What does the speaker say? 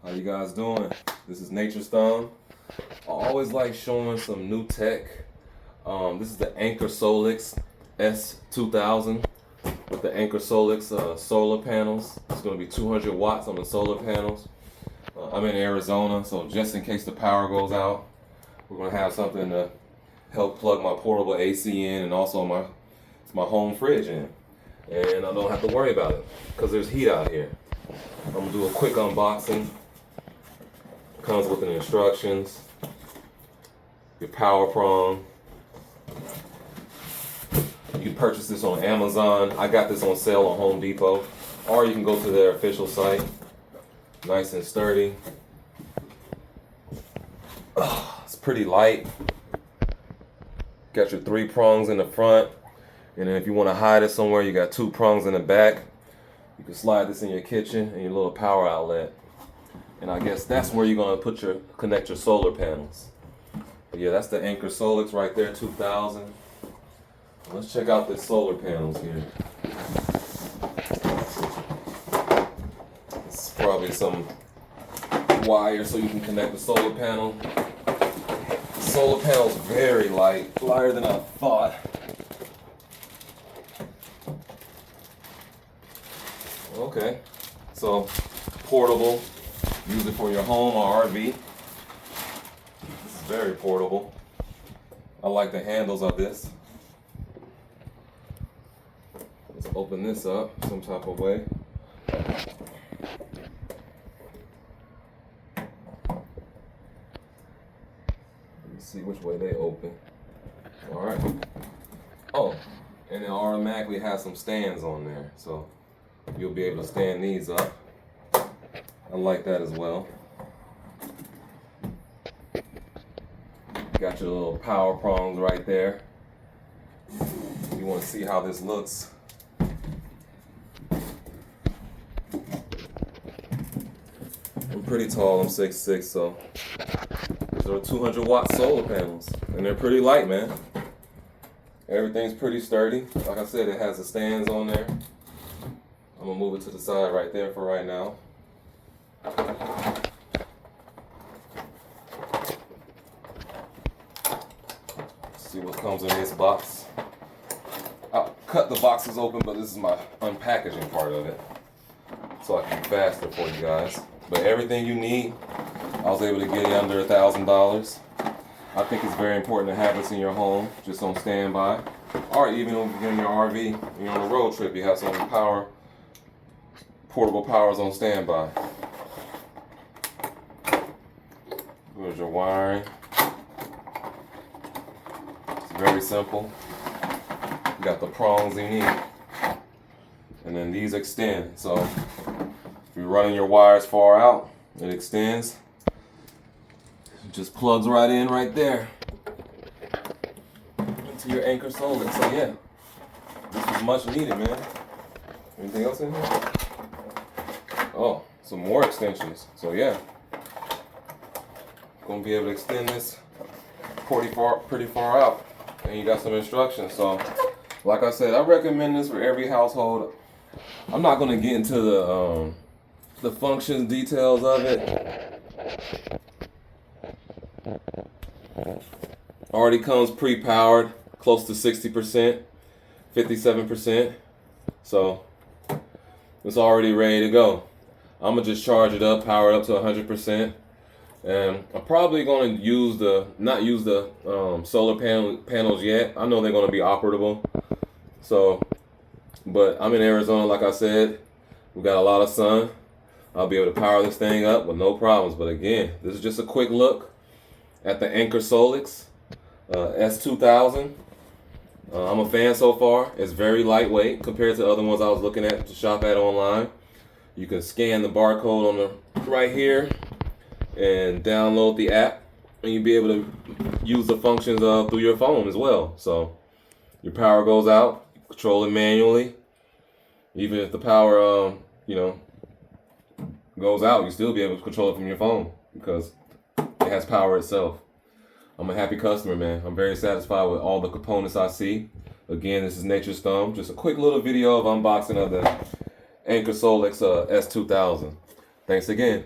How you guys doing? This is Nature's Thumb. I always like showing some new tech. This is the Anker Solix S2000 with the Anker Solix solar panels. It's going to be 200 watts on the solar panels. I'm in Arizona, so just in case the power goes out, we're going to have something to help plug my portable AC in and also my home fridge in. And I don't have to worry about it because there's heat out here. I'm going to do a quick unboxing. Comes with the instructions, your power prong. You can purchase this on Amazon. I got this on sale on Home Depot, or you can go to their official site. Nice and sturdy. It's pretty light. Got your 3 prongs in the front, and then if you want to hide it somewhere, you got 2 prongs in the back. You can slide this in your kitchen and your little power outlet. And I guess that's where you're gonna connect your solar panels. But yeah, that's the Anker Solix right there, 2000. Let's check out the solar panels here. It's probably some wire so you can connect the solar panel. The solar panel's very light, lighter than I thought. Okay, so portable. Use it for your home or RV. This is very portable. I like the handles of this. Let's open this up some type of way. Let's see which way they open. Alright. Oh, and it automatically has some stands on there, so you'll be able to stand these up. I like that as well. Got your little power prongs right there. You want to see how this looks. I'm pretty tall, I'm 6'6", so these are 200 watt solar panels. And they're pretty light, man. Everything's pretty sturdy. Like I said, it has the stands on there. I'm gonna move it to the side right there for right now. See what comes in this box. I'll cut the boxes open, but this is my unpackaging part of it, so I can be faster for you guys. But everything you need, I was able to get it under $1,000. I think it's very important to have this in your home, just on standby, or even if you're in your RV, and you're on a road trip, you have some portable powers on standby. Here's your wiring. It's very simple. You got the prongs you need. And then these extend. So if you're running your wires far out, it extends. It just plugs right in right there into your Anker Solix. So yeah, this was much needed, man. Anything else in here? Oh, some more extensions. So yeah. Gonna be able to extend this pretty far out, and you got some instructions. So like I said, I recommend this for every household. I'm not gonna get into the functions details of it. Already comes pre-powered, close to 60%, 57%, so it's already ready to go. I'm gonna just charge it up, power it up to 100%. And I'm probably going to not use the solar panels yet. I know they're going to be operable. So, but I'm in Arizona, like I said. We got a lot of sun. I'll be able to power this thing up with no problems. But again, this is just a quick look at the Anker Solix S2000. I'm a fan so far. It's very lightweight compared to other ones I was looking at to shop at online. You can scan the barcode on the right here and download the app, and you'll be able to use the functions through your phone as well. So your power goes out, control it manually. Even if the power goes out, you still be able to control it from your phone because it has power itself. I'm a happy customer, man. I'm very satisfied with all the components I see. Again, this is Nature's Thumb. Just a quick little video of unboxing of the Anker Solix S2000. Thanks again.